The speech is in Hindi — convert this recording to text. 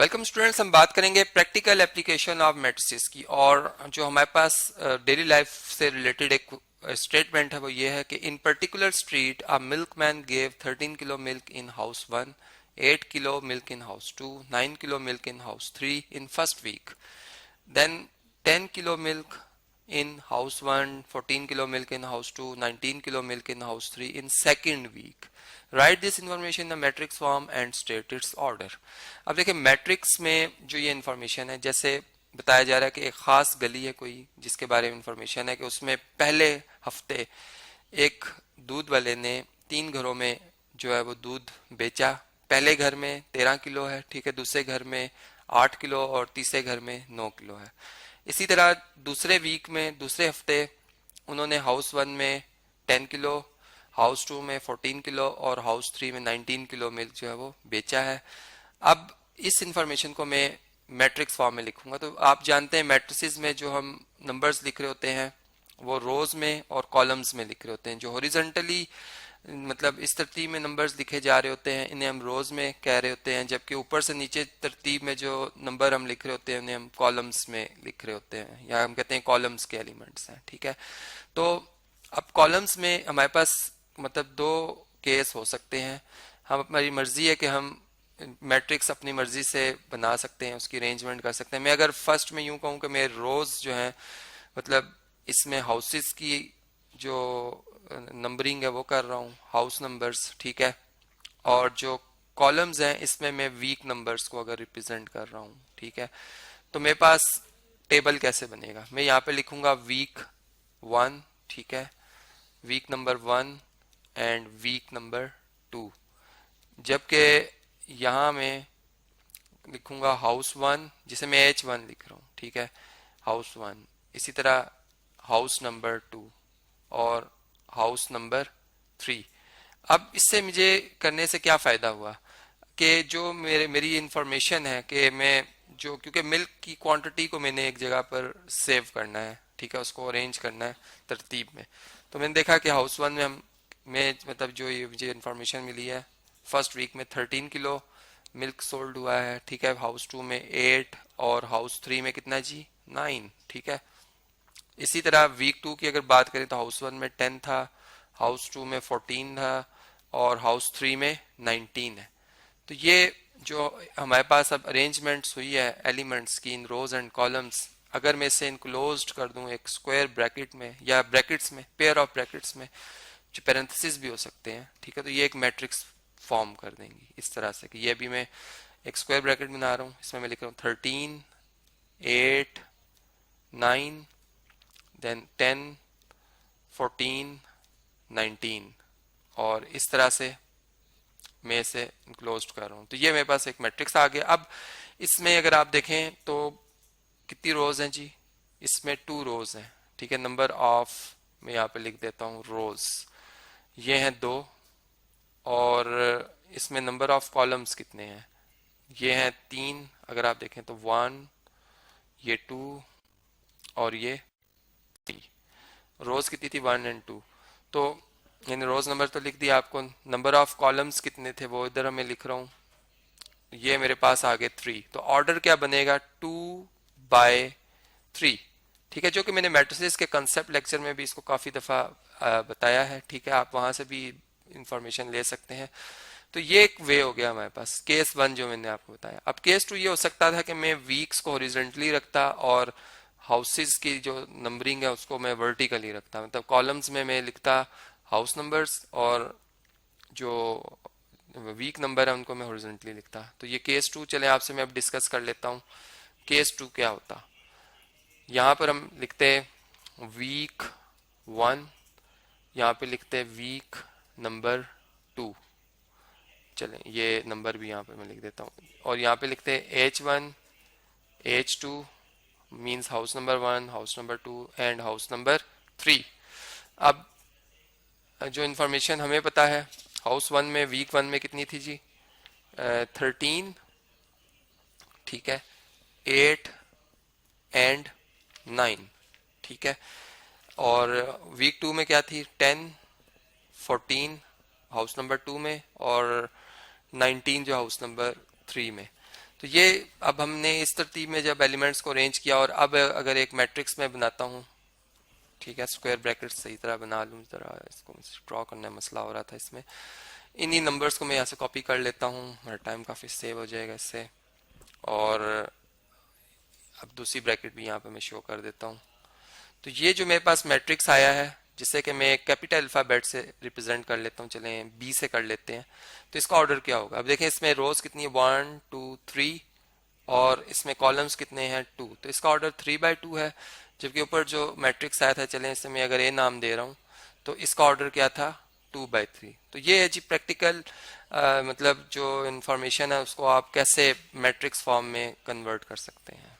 वेलकम स्टूडेंट्स, हम बात करेंगे प्रैक्टिकल एप्लीकेशन ऑफ मैट्रिसेस की। और जो हमारे पास डेली लाइफ से रिलेटेड एक स्टेटमेंट है वो ये है कि in particular street a milkman gave 13 kilo milk in house 1, 8 kilo milk in house 2, 9 kilo milk in house 3 in first week, then 10 kilo milk in house 1, 14 kilo milk in house 2, 19 kilo milk in house 3 in second week. Write this information in the matrix form and state its order. अब देखिए मैट्रिक्स में जो ये इन्फॉर्मेशन है, जैसे बताया जा रहा है कि एक खास गली है कोई जिसके बारे में इन्फॉर्मेशन है कि उसमें पहले हफ्ते एक दूध वाले ने 3 घरों में जो है वो दूध बेचा। पहले घर में 13 किलो है, ठीक है, दूसरे घर में 8 किलो और तीसरे घर में 9 किलो है। इसी तरह दूसरे वीक में दूसरे हफ्ते उन्होंने हाउस 1 में 10 किलो, हाउस 2 में 14 किलो और हाउस 3 में 19 किलो मिल्क जो है वो बेचा है। अब इस इंफॉर्मेशन को मैं मैट्रिक्स फॉर्म में लिखूंगा। तो आप जानते हैं मैट्रिसेस में जो हम नंबर्स लिख रहे होते हैं वो रोज में और कॉलम्स में लिख रहे होते हैं। जो हॉरिजॉन्टली मतलब इस तरतीब में नंबर्स लिखे जा रहे होते हैं इन्हें हम रोज में कह रहे होते हैं, जबकि ऊपर से नीचे तरतीब में जो नंबर हम लिख रहे होते हैं उन्हें हम कॉलम्स में लिख रहे होते हैं, या हम कहते हैं कॉलम्स के एलिमेंट्स हैं, ठीक है। तो अब कॉलम्स में हमारे पास मतलब 2 केस हो सकते हैं। हम हमारी मर्जी है कि हम मैट्रिक्स अपनी मर्जी से बना सकते हैं, उसकी अरेंजमेंट कर सकते हैं। मैं अगर फर्स्ट में यूं कहूँ कि मैं रोज जो है मतलब इसमें हाउसेस की जो नंबरिंग है वो कर रहा हूँ, हाउस नंबर्स, ठीक है, और जो कॉलम्स हैं इसमें मैं वीक नंबर्स को अगर रिप्रेजेंट कर रहा हूँ, ठीक है। तो मेरे पास टेबल कैसे बनेगा, मैं यहाँ पे लिखूंगा वीक 1, ठीक है, week number 1 and week number 2, जबकि यहाँ मैं लिखूंगा हाउस 1 जिसे मैं H1 लिख रहा हूँ, ठीक है, हाउस 1, इसी तरह हाउस नंबर 2 और हाउस नंबर 3। अब इससे मुझे करने से क्या फायदा हुआ कि जो मेरी इंफॉर्मेशन है कि मैं जो, क्योंकि मिल्क की क्वांटिटी को मैंने एक जगह पर सेव करना है, ठीक है, उसको अरेंज करना है तरतीब में। तो मैंने देखा कि हाउस 1 में मैं मतलब जो ये मुझे इंफॉर्मेशन मिली है फर्स्ट वीक में 13 किलो मिल्क सोल्ड हुआ है, ठीक है, हाउस 2 में 8 और हाउस 3 में कितना जी 9, ठीक है। इसी तरह वीक 2 की अगर बात करें तो हाउस 1 में 10 था, हाउस 2 में 14 था और हाउस 3 में 19 है। तो ये जो हमारे पास अब अरेंजमेंट्स हुई है एलिमेंट्स की इन रोज एंड कॉलम्स, अगर मैं इसे इनक्लोज्ड कर दूं एक स्क्वायर ब्रैकेट में या ब्रैकेट्स में, पेयर ऑफ ब्रैकेट्स में, जो पैरेंथेसिस भी हो सकते हैं, ठीक है, तो ये एक मैट्रिक्स फॉर्म कर देंगी इस तरह से कि ये भी मैं एक स्क्वायर ब्रैकेट बना रहा हूँ, इसमें मैं लिख रहा हूँ 13, 8, 9, देन 10, 14, 19 और इस तरह से मैं इसे इनक्लोज कर रहा हूँ। तो ये मेरे पास एक मैट्रिक्स आ गया। अब इसमें अगर आप देखें तो कितनी रोज हैं जी, इसमें 2 रोज हैं, ठीक है। नंबर ऑफ मैं यहाँ पे लिख देता हूँ रोज, ये हैं 2, और इसमें नंबर ऑफ कॉलम्स कितने हैं, ये हैं 3। अगर आप देखें तो 1, ये 2 और ये 3। रोज कितनी थी 1 एंड 2, तो यानी रोज नंबर तो लिख दिया आपको। नंबर ऑफ कॉलम्स कितने थे वो इधर मैं लिख रहा हूँ, ये मेरे पास आ गए 3। तो ऑर्डर क्या बनेगा 2/3, ठीक है, जो कि मैंने मैट्रिसेस के कंसेप्ट लेक्चर में भी इसको काफी दफा बताया है, ठीक है, आप वहां से भी इंफॉर्मेशन ले सकते हैं। तो ये एक वे हो गया हमारे पास केस 1 जो मैंने आपको बताया। अब केस 2 ये हो सकता था कि मैं वीक्स को हॉरिजॉन्टली रखता और हाउसेस की जो नंबरिंग है उसको मैं वर्टिकली रखता, मतलब कॉलम्स में मैं लिखता हाउस नंबर्स और जो वीक नंबर है उनको मैं हॉरिजॉन्टली लिखता। तो ये केस 2 चले आपसे मैं अब डिस्कस कर लेता हूँ। केस 2 क्या होता, यहाँ पर हम लिखते हैं वीक 1, यहाँ पे लिखते हैं वीक नंबर 2, चलें ये नंबर भी यहाँ पे मैं लिख देता हूँ, और यहाँ पे लिखते हैं H1, H2 means house number 1, house number 2 and house number 3। अब जो इन्फॉर्मेशन हमें पता है हाउस 1 में वीक 1 में कितनी थी जी 13, ठीक है, 8 एंड 9, ठीक है, और वीक 2 में क्या थी 10, 14 हाउस नंबर 2 में और 19 जो हाउस नंबर 3 में। तो ये अब हमने इस तरतीब में जब एलिमेंट्स को अरेंज किया, और अब अगर एक मैट्रिक्स में बनाता हूँ, ठीक है, स्क्वायर ब्रैकेट सही तरह बना लूँ, जरा इसको ड्रॉ करने में मसला हो रहा था इसमें। इन्हीं नंबर्स को मैं यहाँ से कॉपी कर लेता हूँ, मेरा टाइम काफ़ी सेव हो जाएगा इससे। और अब दूसरी ब्रैकेट भी यहाँ पे मैं शो कर देता हूँ। तो ये जो मेरे पास मैट्रिक्स आया है, जिसे कि मैं कैपिटल अल्फ़ाबेट से रिप्रेजेंट कर लेता हूँ, चलें बी से कर लेते हैं। तो इसका ऑर्डर क्या होगा? अब देखें इसमें रोज कितनी है, 1 2 3, और इसमें कॉलम्स कितने हैं, 2। तो इसका ऑर्डर 3/2 है। जबकि ऊपर जो मैट्रिक्स आया था, चलें इसे मैं अगर ए नाम दे रहा हूँ, तो इसका ऑर्डर क्या था, 2/3। तो ये है जी प्रैक्टिकल, मतलब जो इंफॉर्मेशन है उसको आप कैसे मैट्रिक्स फॉर्म में कन्वर्ट कर सकते हैं।